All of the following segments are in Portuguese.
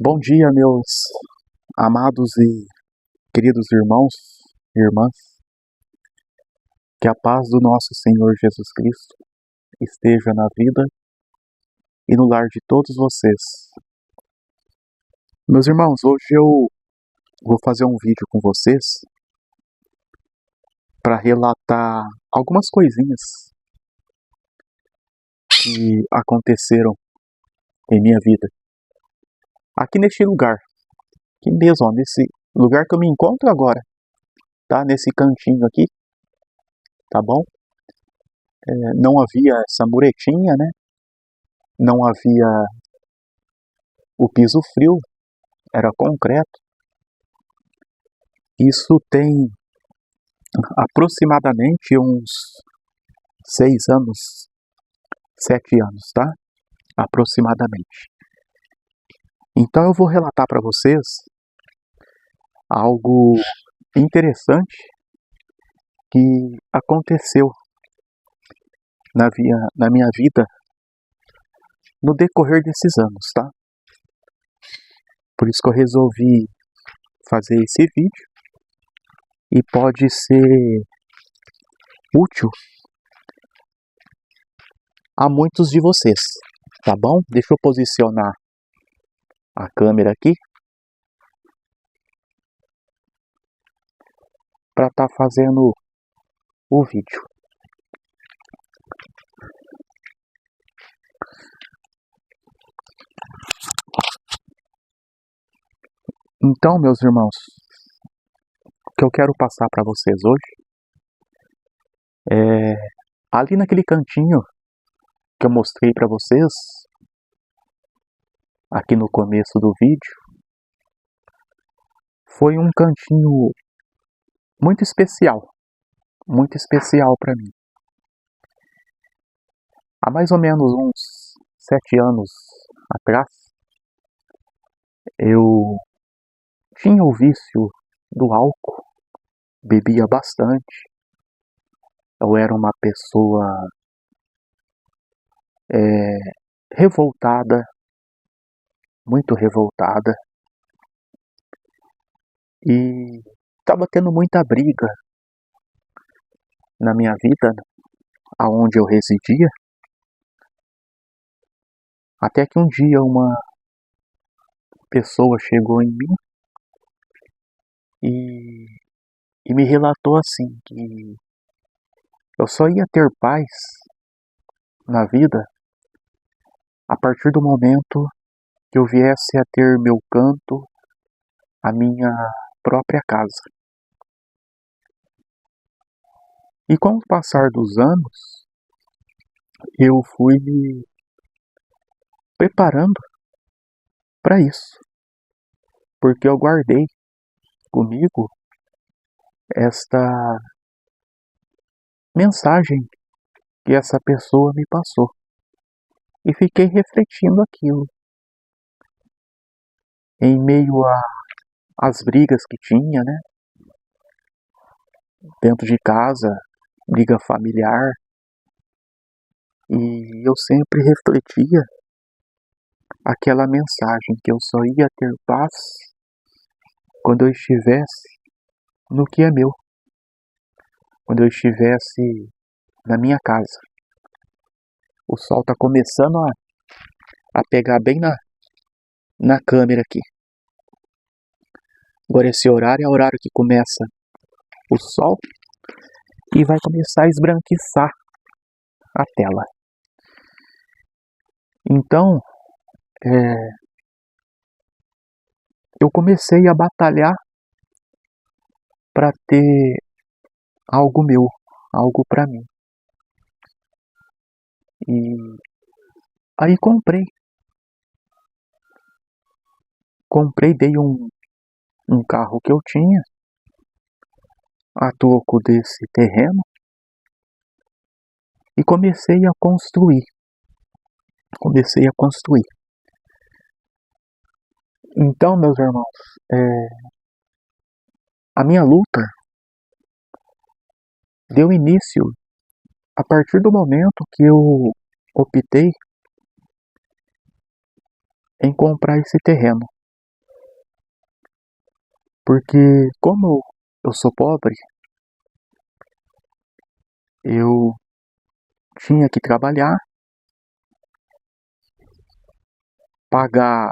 Bom dia, meus amados e queridos irmãos e irmãs. Que a paz do nosso Senhor Jesus Cristo esteja na vida e no lar de todos vocês. Meus irmãos, hoje eu vou fazer um vídeo com vocês para relatar algumas coisinhas que aconteceram em minha vida. Aqui neste lugar, aqui mesmo, ó, nesse lugar que eu me encontro agora, tá? Nesse cantinho aqui, tá bom? Não havia essa muretinha, né? Não havia o piso frio, era concreto. Isso tem aproximadamente uns 6 anos, 7 anos, tá? Aproximadamente. Então eu vou relatar para vocês algo interessante que aconteceu na minha vida no decorrer desses anos, tá? Por isso que eu resolvi fazer esse vídeo e pode ser útil a muitos de vocês, tá bom? Deixa eu posicionar a câmera aqui para estar fazendo o vídeo. Então, meus irmãos, o que eu quero passar para vocês hoje é ali naquele cantinho que eu mostrei para vocês aqui no começo do vídeo. Foi um cantinho muito especial para mim. Há mais ou menos uns 7 anos atrás, eu tinha o vício do álcool, bebia bastante. Eu era uma pessoa revoltada, muito revoltada, e estava tendo muita briga na minha vida, aonde eu residia, até que um dia uma pessoa chegou em mim e me relatou assim, que eu só ia ter paz na vida a partir do momento que eu viesse a ter meu canto, a minha própria casa. E com o passar dos anos, eu fui me preparando para isso, porque eu guardei comigo esta mensagem que essa pessoa me passou e fiquei refletindo aquilo em meio às brigas que tinha, né? Dentro de casa, briga familiar, e eu sempre refletia aquela mensagem que eu só ia ter paz quando eu estivesse no que é meu, quando eu estivesse na minha casa. O sol está começando a pegar bem na câmera aqui. Agora esse horário é o horário que começa o sol e vai começar a esbranquiçar a tela. Então, eu comecei a batalhar para ter algo meu, algo para mim. E aí dei um carro que eu tinha a troco desse terreno e comecei a construir. Então, meus irmãos, a minha luta deu início a partir do momento que eu optei em comprar esse terreno. Porque como eu sou pobre, eu tinha que trabalhar, pagar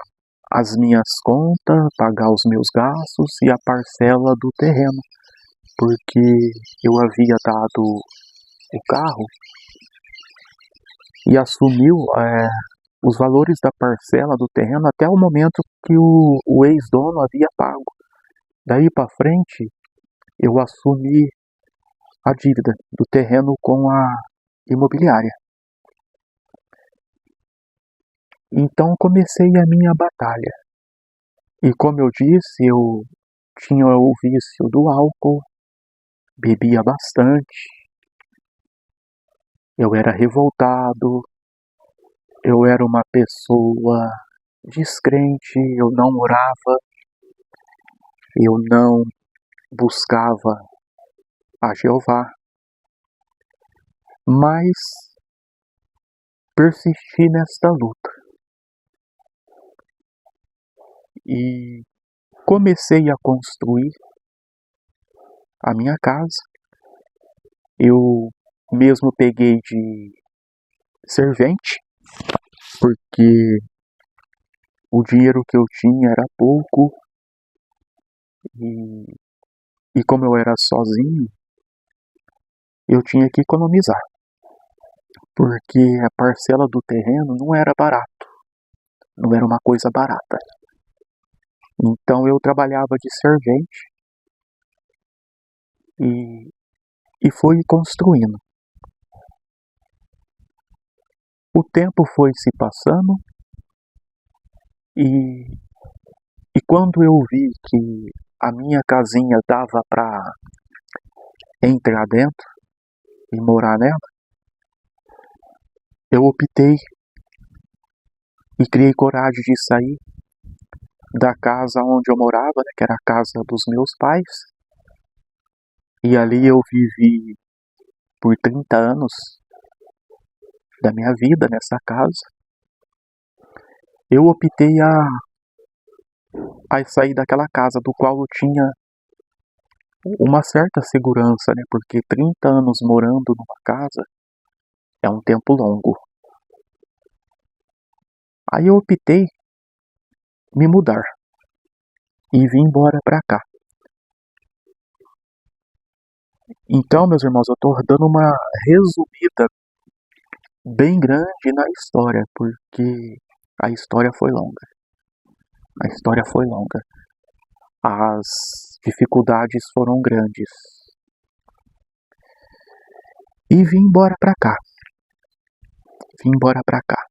as minhas contas, pagar os meus gastos e a parcela do terreno, porque eu havia dado o carro e assumiu os valores da parcela do terreno até o momento que o ex-dono havia pago. Daí para frente, eu assumi a dívida do terreno com a imobiliária. Então comecei a minha batalha. E como eu disse, eu tinha o vício do álcool, bebia bastante, eu era revoltado, eu era uma pessoa descrente, eu não orava, eu não buscava a Jeová, mas persisti nesta luta e comecei a construir a minha casa. Eu mesmo peguei de servente, porque o dinheiro que eu tinha era pouco e, e como eu era sozinho, eu tinha que economizar, porque a parcela do terreno não era barato, não era uma coisa barata. Então eu trabalhava de servente e, e fui construindo. O tempo foi se passando e, e quando eu vi que a minha casinha dava para entrar dentro e morar nela, eu optei e criei coragem de sair da casa onde eu morava, né, que era a casa dos meus pais, e ali eu vivi por 30 anos da minha vida nessa casa. Eu optei a sair daquela casa do qual eu tinha uma certa segurança, né, porque 30 anos morando numa casa é um tempo longo. Aí eu optei me mudar e vim embora pra cá. Então, meus irmãos, eu tô dando uma resumida bem grande na história, porque a história foi longa. A história foi longa. As dificuldades foram grandes. E vim embora pra cá. Vim embora pra cá.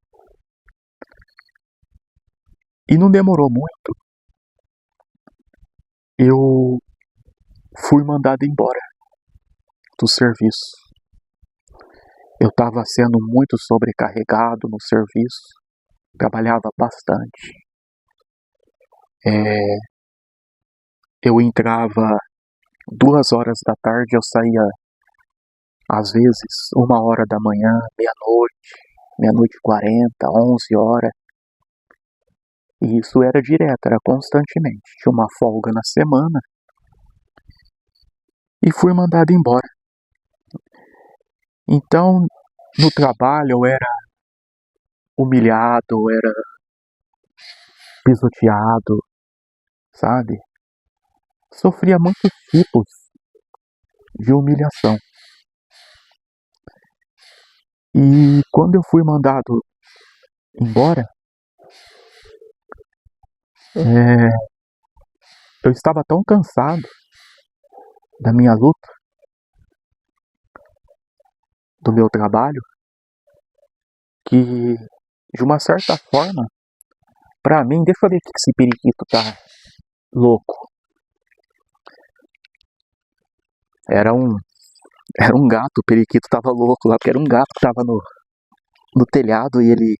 E não demorou muito. Eu fui mandado embora do serviço. Eu estava sendo muito sobrecarregado no serviço. Trabalhava bastante. Eu entrava 2 horas da tarde, eu saía às vezes 1 hora da manhã, meia-noite, meia-noite e 40, 11 horas. E isso era direto, era constantemente. Tinha uma folga na semana e fui mandado embora. Então, no trabalho eu era humilhado, eu era pisoteado, sabe? Sofria muitos tipos de humilhação. E quando eu fui mandado embora, é, eu estava tão cansado da minha luta, do meu trabalho, que de uma certa forma, pra mim, deixa eu ver que esse periquito tá louco. Era um, era um gato, o periquito tava louco lá, porque era um gato que tava no telhado e ele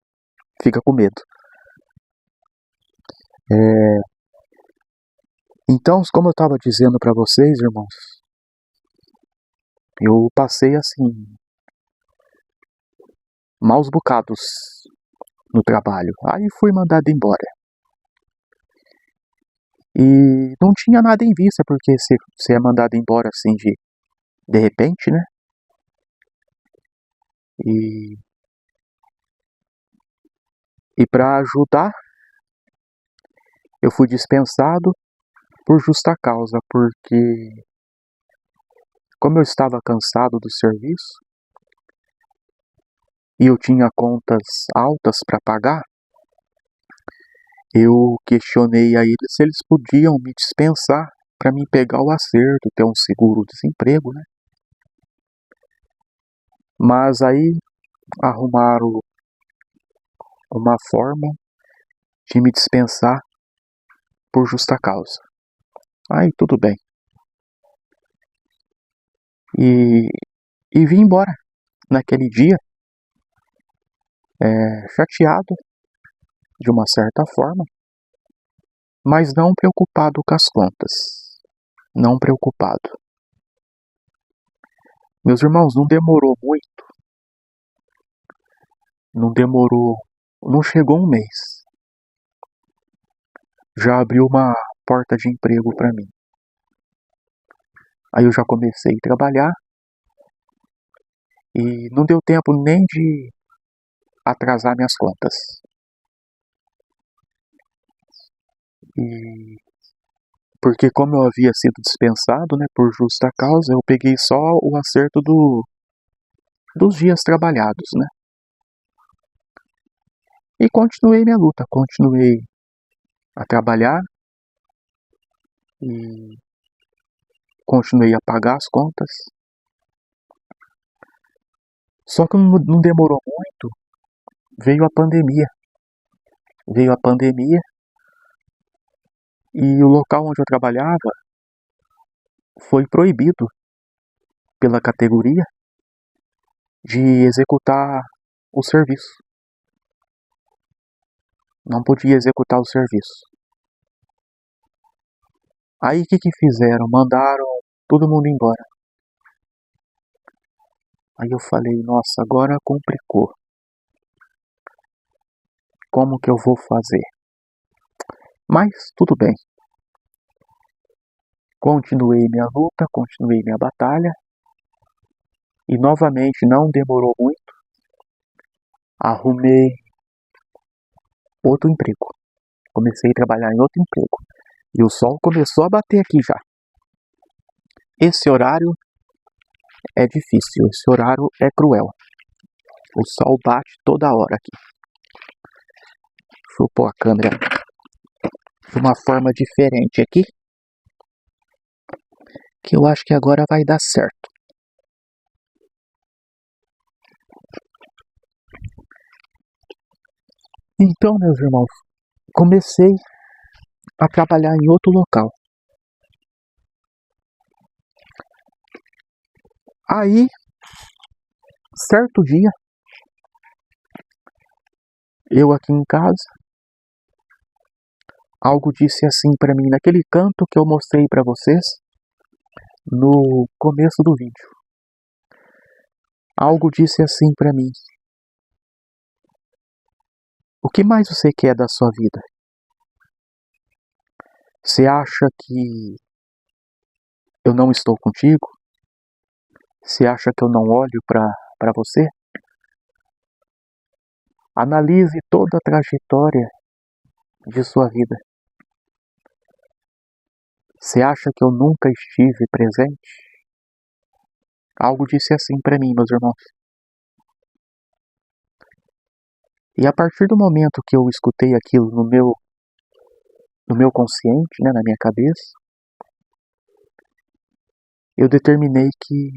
fica com medo. É, então, como eu estava dizendo para vocês, irmãos, eu passei assim, maus bocados no trabalho. Aí fui mandado embora. E não tinha nada em vista, porque você é mandado embora assim de repente, né? E, e para ajudar, eu fui dispensado por justa causa, porque como eu estava cansado do serviço e eu tinha contas altas para pagar, eu questionei a eles se eles podiam me dispensar para mim pegar o acerto, ter um seguro-desemprego, né? Mas aí arrumaram uma forma de me dispensar por justa causa. Aí tudo bem. E, e vim embora naquele dia, chateado de uma certa forma, mas não preocupado com as contas. Não preocupado. Meus irmãos, não demorou muito. Não demorou. Não chegou um mês. Já abriu uma porta de emprego para mim. Aí eu já comecei a trabalhar e não deu tempo nem de atrasar minhas contas. E porque como eu havia sido dispensado, né, por justa causa, eu peguei só o acerto dos dias trabalhados, né? E continuei minha luta, continuei a trabalhar e continuei a pagar as contas. Só que não demorou muito, veio a pandemia. Veio a pandemia e o local onde eu trabalhava foi proibido pela categoria de executar o serviço. Não podia executar o serviço. Aí o que fizeram? Mandaram todo mundo embora. Aí eu falei, nossa, agora complicou. Como que eu vou fazer? Mas tudo bem. Continuei minha luta, continuei minha batalha. E novamente não demorou muito. Arrumei outro emprego. Comecei a trabalhar em outro emprego. E o sol começou a bater aqui já. Esse horário é difícil, esse horário é cruel. O sol bate toda hora aqui. Deixa eu pôr a câmera de uma forma diferente aqui, que eu acho que agora vai dar certo. Então, meus irmãos, comecei a trabalhar em outro local. Aí, certo dia, eu aqui em casa, algo disse assim para mim naquele canto que eu mostrei para vocês no começo do vídeo. Algo disse assim para mim: o que mais você quer da sua vida? Você acha que eu não estou contigo? Você acha que eu não olho para você? Analise toda a trajetória de sua vida. Você acha que eu nunca estive presente? Algo disse assim para mim, meus irmãos. E a partir do momento que eu escutei aquilo no meu consciente, né, na minha cabeça, eu determinei que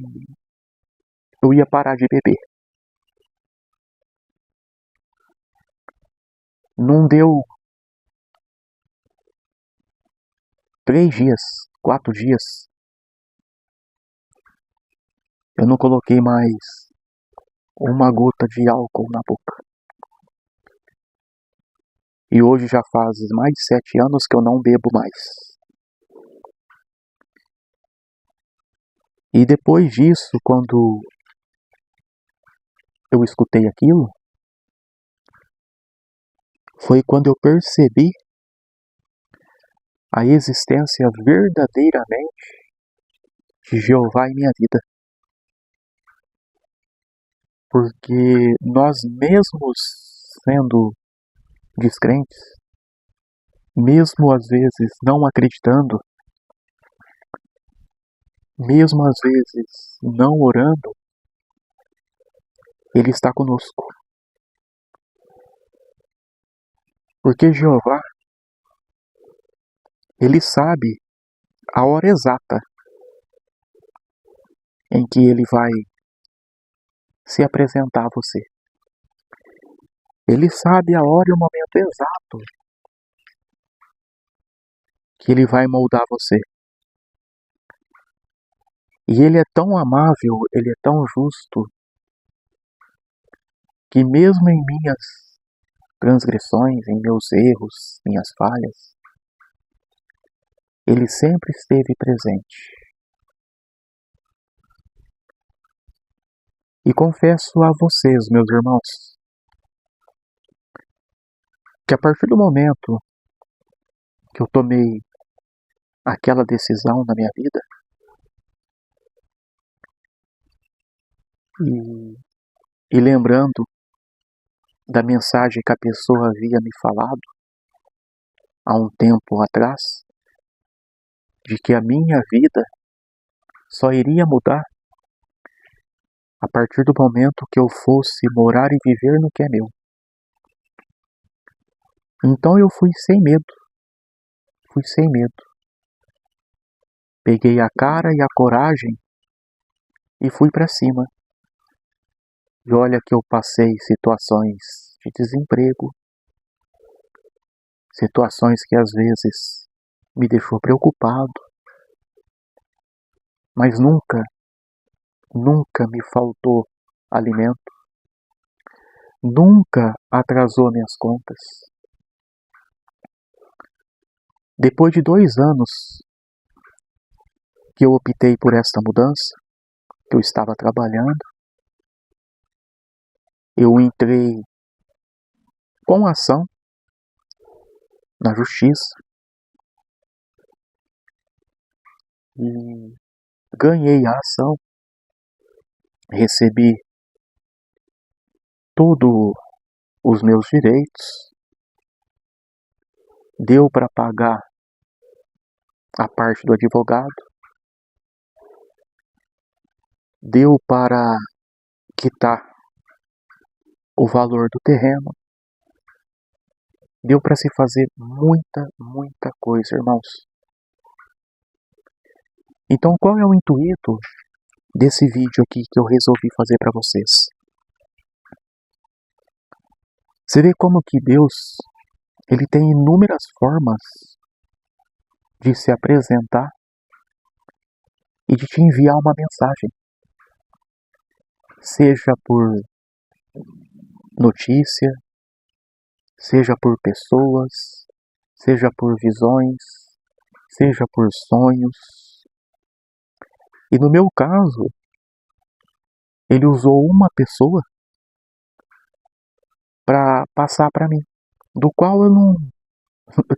eu ia parar de beber. Não deu 3 dias, 4 dias, eu não coloquei mais uma gota de álcool na boca. E hoje já faz mais de 7 anos que eu não bebo mais. E depois disso, quando eu escutei aquilo, foi quando eu percebi a existência verdadeiramente de Jeová em minha vida. Porque nós mesmos sendo descrentes, mesmo às vezes não acreditando, mesmo às vezes não orando, Ele está conosco. Porque Jeová, Ele sabe a hora exata em que Ele vai se apresentar a você. Ele sabe a hora e o momento exato que Ele vai moldar você. E Ele é tão amável, Ele é tão justo, que mesmo em minhas transgressões, em meus erros, minhas falhas, Ele sempre esteve presente. E confesso a vocês, meus irmãos, que a partir do momento que eu tomei aquela decisão na minha vida, e lembrando da mensagem que a pessoa havia me falado há um tempo atrás, de que a minha vida só iria mudar a partir do momento que eu fosse morar e viver no que é meu. Então eu fui sem medo. Peguei a cara e a coragem e fui para cima. E olha que eu passei situações de desemprego, situações que às vezes me deixou preocupado, mas nunca me faltou alimento, nunca atrasou minhas contas. Depois de 2 anos que eu optei por esta mudança, que eu estava trabalhando, eu entrei com ação na justiça e ganhei a ação, recebi todos os meus direitos, deu para pagar a parte do advogado, deu para quitar o valor do terreno, deu para se fazer muita coisa, irmãos. Então, qual é o intuito desse vídeo aqui que eu resolvi fazer para vocês? Você vê como que Deus, Ele tem inúmeras formas de se apresentar e de te enviar uma mensagem. Seja por notícia, seja por pessoas, seja por visões, seja por sonhos. E no meu caso, Ele usou uma pessoa para passar para mim, do qual eu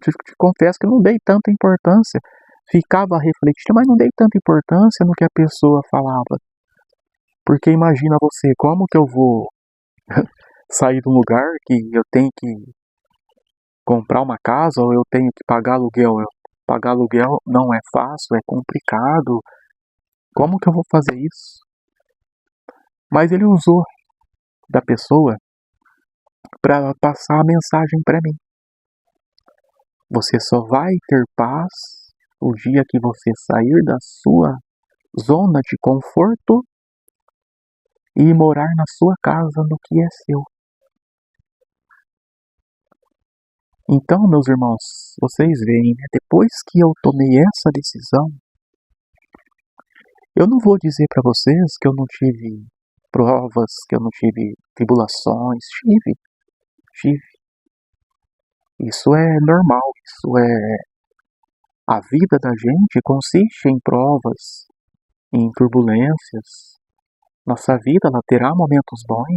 te confesso que não dei tanta importância. Ficava refletindo, mas não dei tanta importância no que a pessoa falava. Porque imagina você, como que eu vou sair de um lugar que eu tenho que comprar uma casa ou eu tenho que pagar aluguel? Pagar aluguel não é fácil, é complicado. Como que eu vou fazer isso? Mas Ele usou da pessoa para passar a mensagem para mim. Você só vai ter paz o dia que você sair da sua zona de conforto e morar na sua casa no que é seu. Então, meus irmãos, vocês veem, né? Depois que eu tomei essa decisão, eu não vou dizer para vocês que eu não tive provas, que eu não tive tribulações. Tive. Isso é normal, isso é... A vida da gente consiste em provas, em turbulências. Nossa vida, ela terá momentos bons,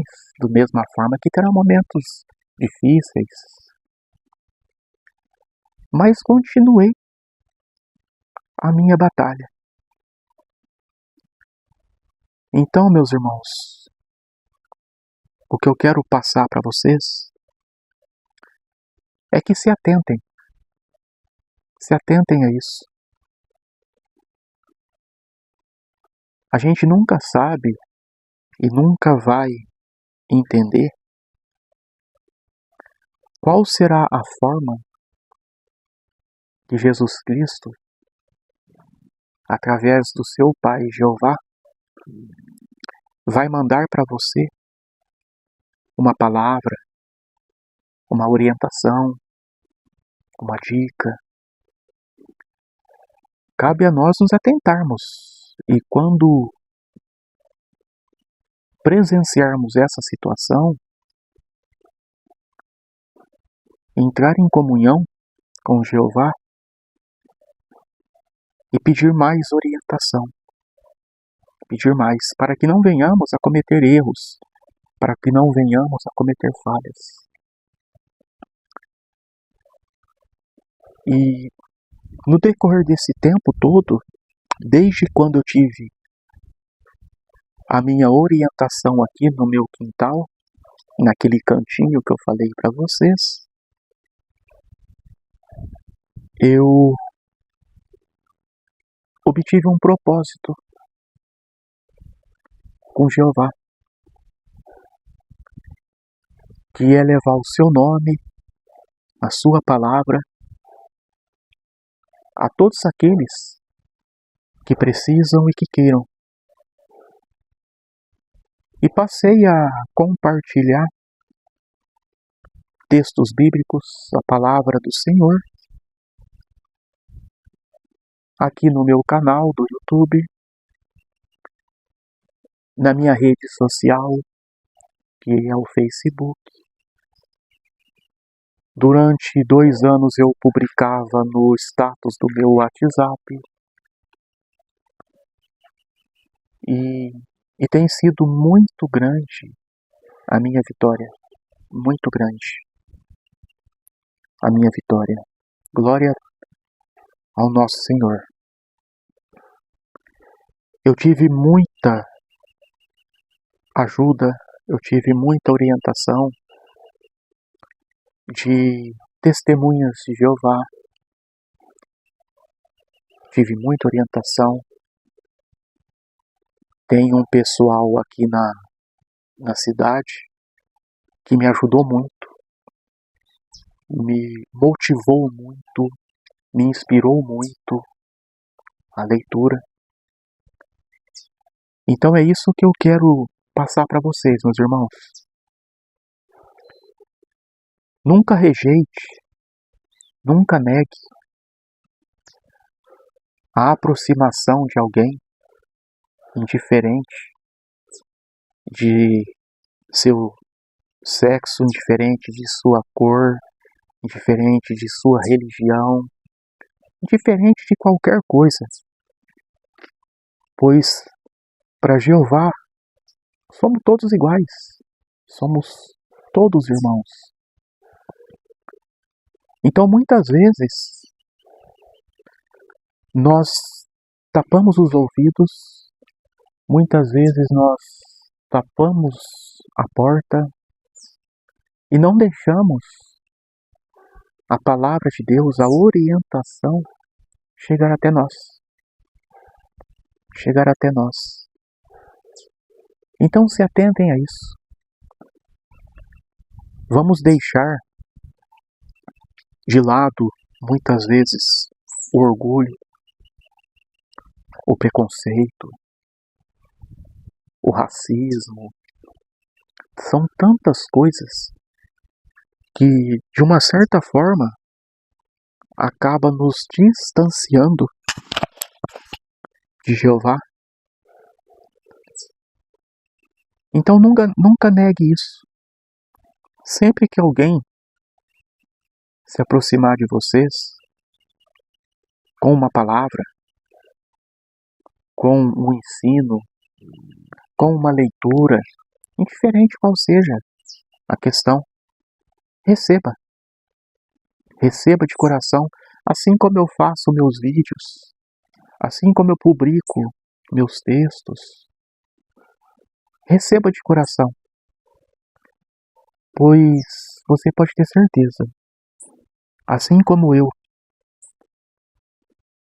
da mesma forma que terá momentos difíceis. Mas continuei a minha batalha. Então, meus irmãos, o que eu quero passar para vocês é que se atentem a isso. A gente nunca sabe e nunca vai entender qual será a forma que Jesus Cristo, através do seu Pai Jeová, vai mandar para você uma palavra, uma orientação, uma dica. Cabe a nós nos atentarmos e quando presenciarmos essa situação, entrar em comunhão com Jeová e pedir mais orientação, pedir mais, para que não venhamos a cometer erros, para que não venhamos a cometer falhas. E no decorrer desse tempo todo, desde quando eu tive a minha orientação aqui no meu quintal, naquele cantinho que eu falei para vocês, eu obtive um propósito com Jeová, que é levar o seu nome, a sua palavra, a todos aqueles que precisam e que queiram. E passei a compartilhar textos bíblicos, a palavra do Senhor, aqui no meu canal do YouTube, na minha rede social, que é o Facebook. Durante 2 anos eu publicava no status do meu WhatsApp. E tem sido muito grande a minha vitória. Muito grande a minha vitória. Glória ao nosso Senhor. Eu tive muita ajuda, eu tive muita orientação de testemunhas de Jeová. Tive muita orientação. Tem um pessoal aqui na cidade que me ajudou muito, me motivou muito, me inspirou muito a leitura. Então é isso que eu quero passar para vocês, meus irmãos. Nunca rejeite, nunca negue a aproximação de alguém indiferente de seu sexo, indiferente de sua cor, indiferente de sua religião, indiferente de qualquer coisa. Pois para Jeová somos todos iguais, somos todos irmãos. Então muitas vezes nós tapamos os ouvidos, muitas vezes nós tapamos a porta e não deixamos a palavra de Deus, a orientação, chegar até nós. Chegar até nós. Então se atentem a isso. Vamos deixar de lado, muitas vezes, o orgulho, o preconceito, o racismo. São tantas coisas que, de uma certa forma, acaba nos distanciando de Jeová. Então nunca negue isso. Sempre que alguém se aproximar de vocês com uma palavra, com um ensino, com uma leitura, indiferente qual seja a questão, receba. Receba de coração, assim como eu faço meus vídeos, Assim como eu publico meus textos, receba de coração, pois você pode ter certeza, assim como eu,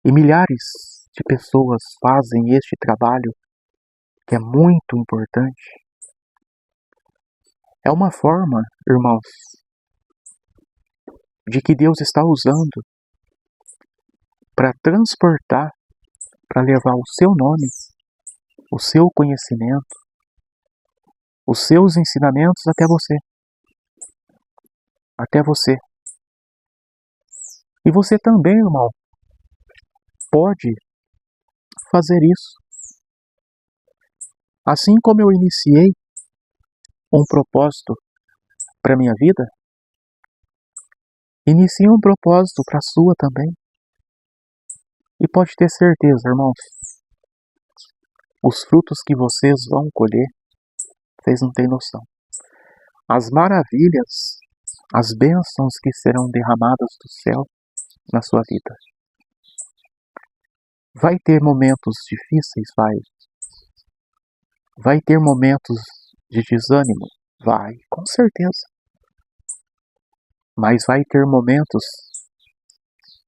e milhares de pessoas fazem este trabalho que é muito importante. É uma forma, irmãos, de que Deus está usando para transportar, para levar o seu nome, o seu conhecimento, os seus ensinamentos até você. Até você. E você também, irmão, pode fazer isso. Assim como eu iniciei um propósito para minha vida, inicie um propósito para a sua também. E pode ter certeza, irmãos, os frutos que vocês vão colher, vocês não têm noção. As maravilhas, as bênçãos que serão derramadas do céu na sua vida. Vai ter momentos difíceis? Vai. Vai ter momentos de desânimo? Vai, com certeza. Mas vai ter momentos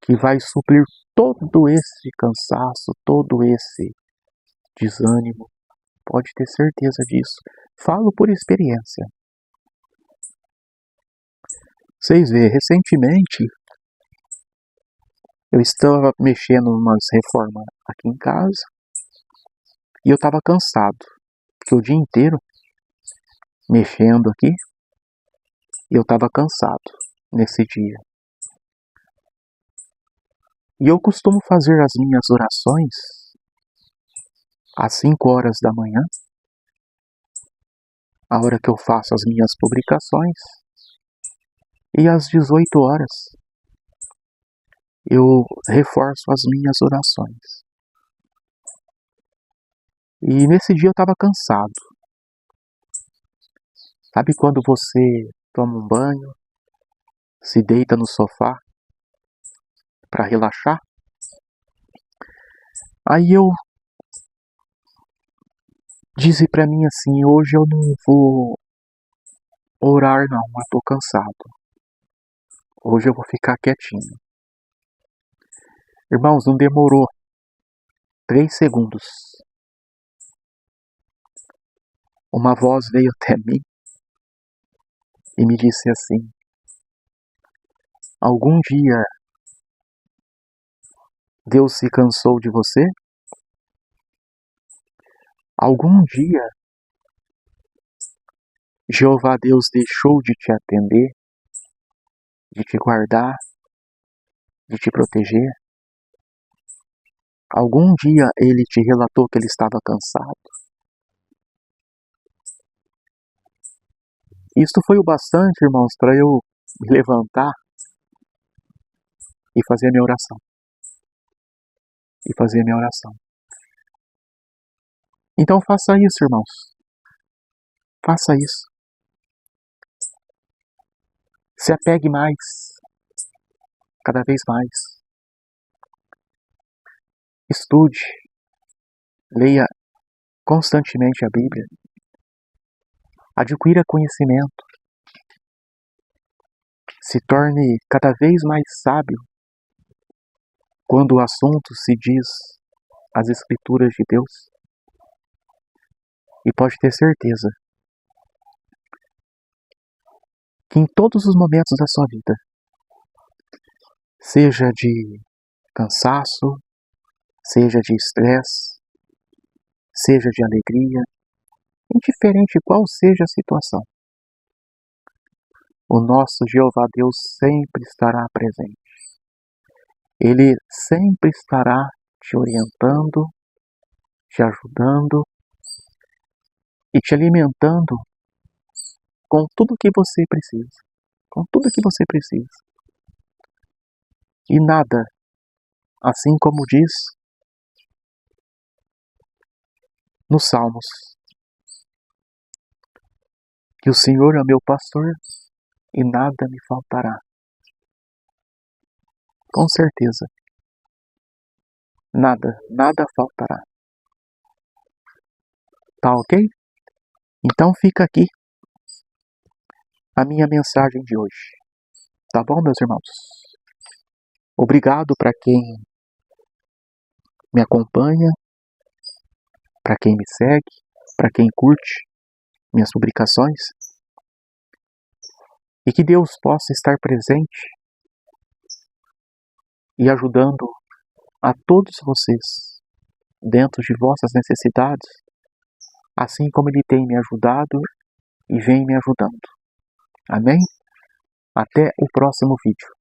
que vai suprir todo esse cansaço, todo esse desânimo. Pode ter certeza disso. Falo por experiência. Vocês veem, recentemente eu estava mexendo em umas reformas aqui em casa e eu estava cansado, porque o dia inteiro mexendo aqui e eu estava cansado nesse dia. E eu costumo fazer as minhas orações às 5 horas da manhã, a hora que eu faço as minhas publicações, e às 18 horas eu reforço as minhas orações. E nesse dia eu estava cansado. Sabe quando você toma um banho, se deita no sofá para relaxar? Aí eu disse para mim assim, hoje eu não vou orar não, eu tô cansado. Hoje eu vou ficar quietinho. Irmãos, não demorou 3 segundos. Uma voz veio até mim e me disse assim: algum dia Deus se cansou de você? Algum dia Jeová Deus deixou de te atender, de te guardar, de te proteger? Algum dia ele te relatou que ele estava cansado? Isto foi o bastante, irmãos, para eu me levantar e fazer a minha oração. Então faça isso, irmãos. Faça isso. Se apegue mais, cada vez mais. Estude, leia constantemente a Bíblia. Adquira conhecimento. Se torne cada vez mais sábio quando o assunto se diz as Escrituras de Deus. E pode ter certeza que em todos os momentos da sua vida, seja de cansaço, seja de estresse, seja de alegria, indiferente qual seja a situação, o nosso Jeová Deus sempre estará presente. Ele sempre estará te orientando, te ajudando e te alimentando com tudo que você precisa. Com tudo que você precisa. E nada, assim como diz nos Salmos, que o Senhor é meu pastor e nada me faltará. Com certeza, nada faltará. Tá ok? Então fica aqui a minha mensagem de hoje. Tá bom, meus irmãos? Obrigado para quem me acompanha, para quem me segue, para quem curte minhas publicações. E que Deus possa estar presente e ajudando a todos vocês dentro de vossas necessidades, assim como Ele tem me ajudado e vem me ajudando. Amém? Até o próximo vídeo.